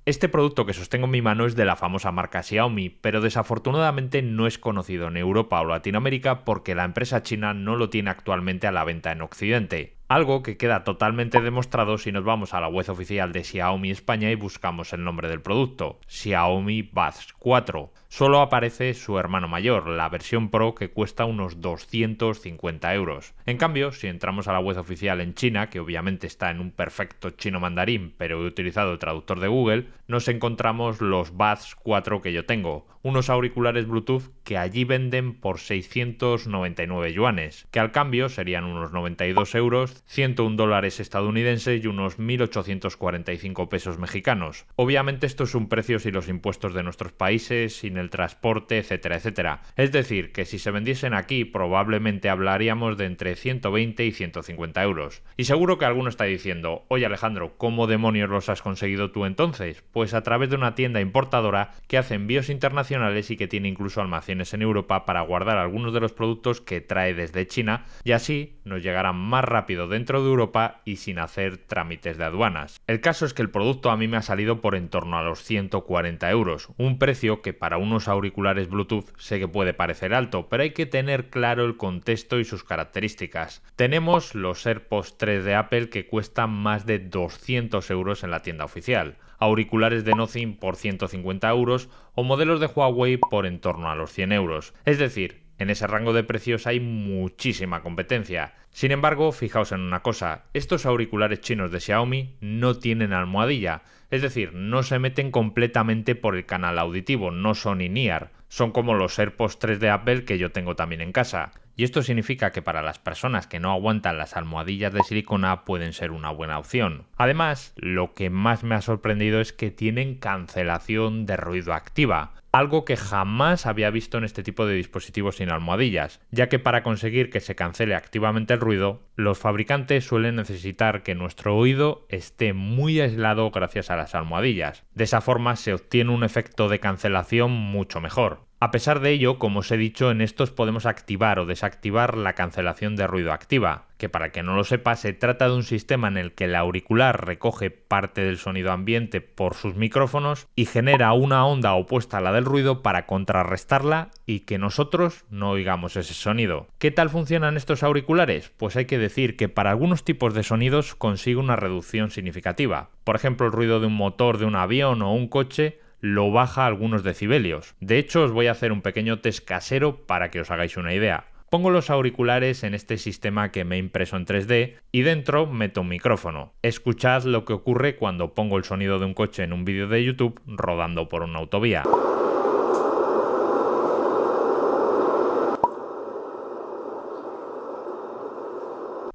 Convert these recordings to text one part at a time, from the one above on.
Este producto que sostengo en mi mano es de la famosa marca Xiaomi, pero desafortunadamente no es conocido en Europa o Latinoamérica porque la empresa china no lo tiene actualmente a la venta en Occidente. Algo que queda totalmente demostrado si nos vamos a la web oficial de Xiaomi España y buscamos el nombre del producto, Xiaomi Buds 4. Solo aparece su hermano mayor, la versión Pro, que cuesta unos 250 euros. En cambio, si entramos a la web oficial en China, que obviamente está en un perfecto chino mandarín, pero he utilizado el traductor de Google, nos encontramos los Buds 4 que yo tengo, unos auriculares Bluetooth que allí venden por 699 yuanes, que al cambio serían unos 92 euros, 101 dólares estadounidenses y unos 1.845 pesos mexicanos. Obviamente esto es un precio sin los impuestos de nuestros países, sin el transporte, etcétera, etcétera. Es decir, que si se vendiesen aquí probablemente hablaríamos de entre 120 y 150 euros. Y seguro que alguno está diciendo, oye Alejandro, ¿cómo demonios los has conseguido tú entonces? Pues a través de una tienda importadora que hace envíos internacionales y que tiene incluso almacenes en Europa para guardar algunos de los productos que trae desde China y así nos llegarán más rápido dentro de Europa y sin hacer trámites de aduanas. El caso es que el producto a mí me ha salido por en torno a los 140 euros, un precio que para unos auriculares Bluetooth sé que puede parecer alto, pero hay que tener claro el contexto y sus características. Tenemos los AirPods 3 de Apple que cuestan más de 200 euros en la tienda oficial, auriculares de Nothing por 150 euros o modelos de Huawei por en torno a los 100 euros. Es decir, en ese rango de precios hay muchísima competencia. Sin embargo, fijaos en una cosa, estos auriculares chinos de Xiaomi no tienen almohadilla, es decir, no se meten completamente por el canal auditivo, no son in-ear, son como los AirPods 3 de Apple que yo tengo también en casa. Y esto significa que para las personas que no aguantan las almohadillas de silicona pueden ser una buena opción. Además, lo que más me ha sorprendido es que tienen cancelación de ruido activa, algo que jamás había visto en este tipo de dispositivos sin almohadillas, ya que para conseguir que se cancele activamente el ruido, los fabricantes suelen necesitar que nuestro oído esté muy aislado gracias a las almohadillas. De esa forma se obtiene un efecto de cancelación mucho mejor. A pesar de ello, como os he dicho, en estos podemos activar o desactivar la cancelación de ruido activa, que para el que no lo sepa se trata de un sistema en el que el auricular recoge parte del sonido ambiente por sus micrófonos y genera una onda opuesta a la del ruido para contrarrestarla y que nosotros no oigamos ese sonido. ¿Qué tal funcionan estos auriculares? Pues hay que decir que para algunos tipos de sonidos consigue una reducción significativa. Por ejemplo, el ruido de un motor de un avión o un coche lo baja a algunos decibelios. De hecho, os voy a hacer un pequeño test casero para que os hagáis una idea. Pongo los auriculares en este sistema que me he impreso en 3D y dentro meto un micrófono. Escuchad lo que ocurre cuando pongo el sonido de un coche en un vídeo de YouTube rodando por una autovía.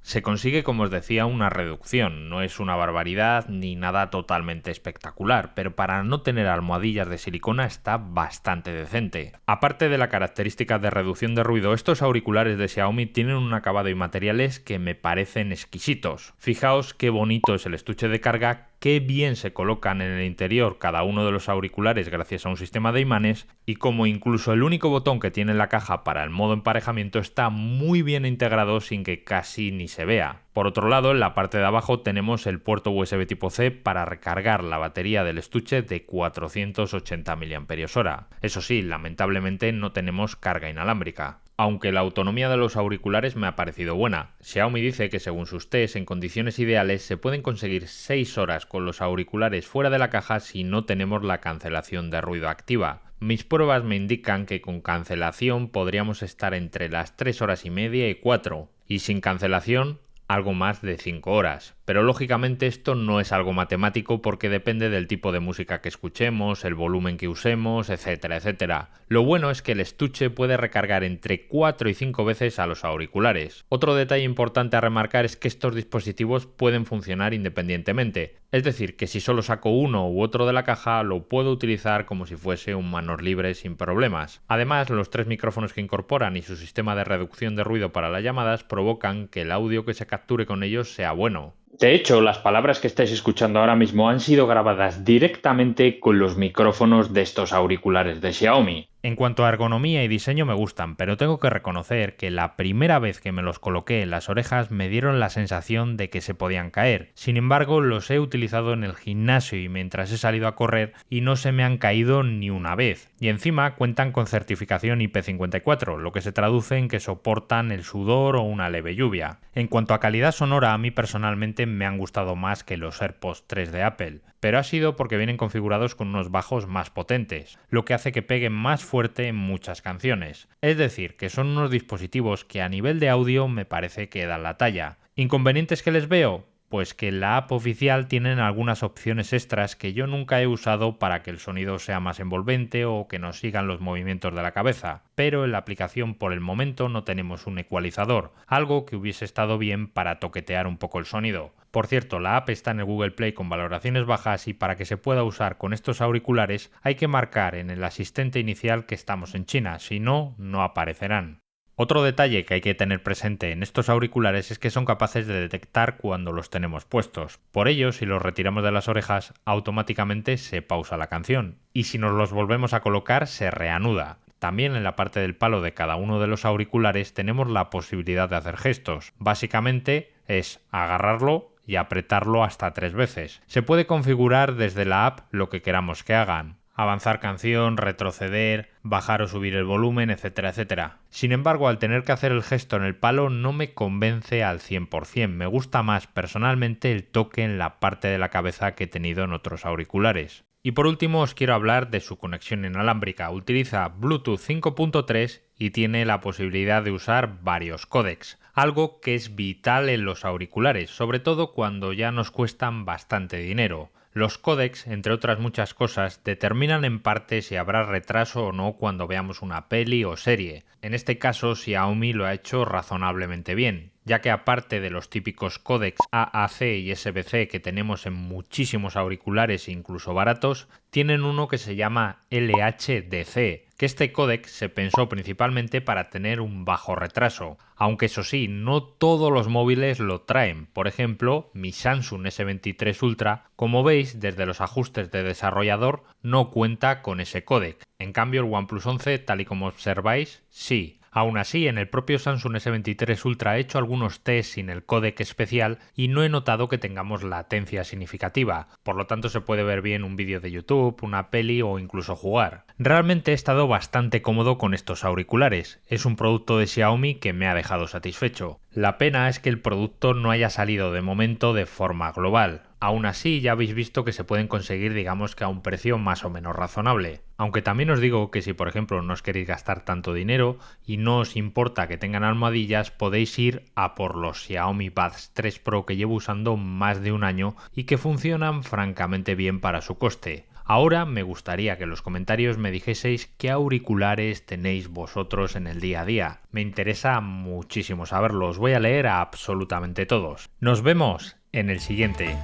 Se consigue, como os decía, una reducción, no es una barbaridad ni nada totalmente espectacular, pero para no tener almohadillas de silicona está bastante decente. Aparte de la característica de reducción de ruido, estos auriculares de Xiaomi tienen un acabado y materiales que me parecen exquisitos. Fijaos qué bonito es el estuche de carga, qué bien se colocan en el interior cada uno de los auriculares gracias a un sistema de imanes y como incluso el único botón que tiene la caja para el modo emparejamiento está muy bien integrado sin que casi ni se vea. Por otro lado, en la parte de abajo tenemos el puerto USB tipo C para recargar la batería del estuche de 480 mAh. Eso sí, lamentablemente no tenemos carga inalámbrica. Aunque la autonomía de los auriculares me ha parecido buena. Xiaomi dice que según sus tests, en condiciones ideales se pueden conseguir 6 horas con los auriculares fuera de la caja si no tenemos la cancelación de ruido activa. Mis pruebas me indican que con cancelación podríamos estar entre las 3 horas y media y 4, y sin cancelación algo más de 5 horas. Pero lógicamente esto no es algo matemático porque depende del tipo de música que escuchemos, el volumen que usemos, etcétera, etcétera. Lo bueno es que el estuche puede recargar entre 4 y 5 veces a los auriculares. Otro detalle importante a remarcar es que estos dispositivos pueden funcionar independientemente. Es decir, que si solo saco uno u otro de la caja, lo puedo utilizar como si fuese un manos libres sin problemas. Además, los 3 micrófonos que incorporan y su sistema de reducción de ruido para las llamadas provocan que el audio que se capture con ellos sea bueno. De hecho, las palabras que estáis escuchando ahora mismo han sido grabadas directamente con los micrófonos de estos auriculares de Xiaomi. En cuanto a ergonomía y diseño me gustan, pero tengo que reconocer que la primera vez que me los coloqué en las orejas me dieron la sensación de que se podían caer. Sin embargo, los he utilizado en el gimnasio y mientras he salido a correr y no se me han caído ni una vez. Y encima cuentan con certificación IP54, lo que se traduce en que soportan el sudor o una leve lluvia. En cuanto a calidad sonora, a mí personalmente me han gustado más que los AirPods 3 de Apple, pero ha sido porque vienen configurados con unos bajos más potentes, lo que hace que peguen más fuerte en muchas canciones. Es decir, que son unos dispositivos que a nivel de audio me parece que dan la talla. ¿Inconvenientes que les veo? Pues que en la app oficial tienen algunas opciones extras que yo nunca he usado para que el sonido sea más envolvente o que nos sigan los movimientos de la cabeza, pero en la aplicación por el momento no tenemos un ecualizador, algo que hubiese estado bien para toquetear un poco el sonido. Por cierto, la app está en el Google Play con valoraciones bajas y para que se pueda usar con estos auriculares hay que marcar en el asistente inicial que estamos en China, si no, no aparecerán. Otro detalle que hay que tener presente en estos auriculares es que son capaces de detectar cuando los tenemos puestos. Por ello, si los retiramos de las orejas, automáticamente se pausa la canción. Y si nos los volvemos a colocar, se reanuda. También en la parte del palo de cada uno de los auriculares tenemos la posibilidad de hacer gestos. Básicamente es agarrarlo y apretarlo hasta 3 veces. Se puede configurar desde la app lo que queramos que hagan. Avanzar canción, retroceder, bajar o subir el volumen, etcétera, etcétera. Sin embargo, al tener que hacer el gesto en el palo no me convence al 100%. Me gusta más personalmente el toque en la parte de la cabeza que he tenido en otros auriculares. Y por último os quiero hablar de su conexión inalámbrica. Utiliza Bluetooth 5.3 y tiene la posibilidad de usar varios códecs, algo que es vital en los auriculares, sobre todo cuando ya nos cuestan bastante dinero. Los códecs, entre otras muchas cosas, determinan en parte si habrá retraso o no cuando veamos una peli o serie. En este caso, Xiaomi lo ha hecho razonablemente bien, ya que aparte de los típicos códecs AAC y SBC que tenemos en muchísimos auriculares incluso baratos, tienen uno que se llama LHDC, que este códec se pensó principalmente para tener un bajo retraso, aunque eso sí, no todos los móviles lo traen. Por ejemplo, mi Samsung S23 Ultra, como veis desde los ajustes de desarrollador, no cuenta con ese códec. En cambio el OnePlus 11, tal y como observáis, sí. Aún así, en el propio Samsung S23 Ultra he hecho algunos test sin el códec especial y no he notado que tengamos latencia significativa, por lo tanto se puede ver bien un vídeo de YouTube, una peli o incluso jugar. Realmente he estado bastante cómodo con estos auriculares, es un producto de Xiaomi que me ha dejado satisfecho. La pena es que el producto no haya salido de momento de forma global. Aún así, ya habéis visto que se pueden conseguir, digamos que a un precio más o menos razonable. Aunque también os digo que si por ejemplo no os queréis gastar tanto dinero y no os importa que tengan almohadillas, podéis ir a por los Xiaomi Buds 3 Pro que llevo usando más de un año y que funcionan francamente bien para su coste. Ahora me gustaría que en los comentarios me dijeseis qué auriculares tenéis vosotros en el día a día. Me interesa muchísimo saberlo, os voy a leer a absolutamente todos. Nos vemos en el siguiente.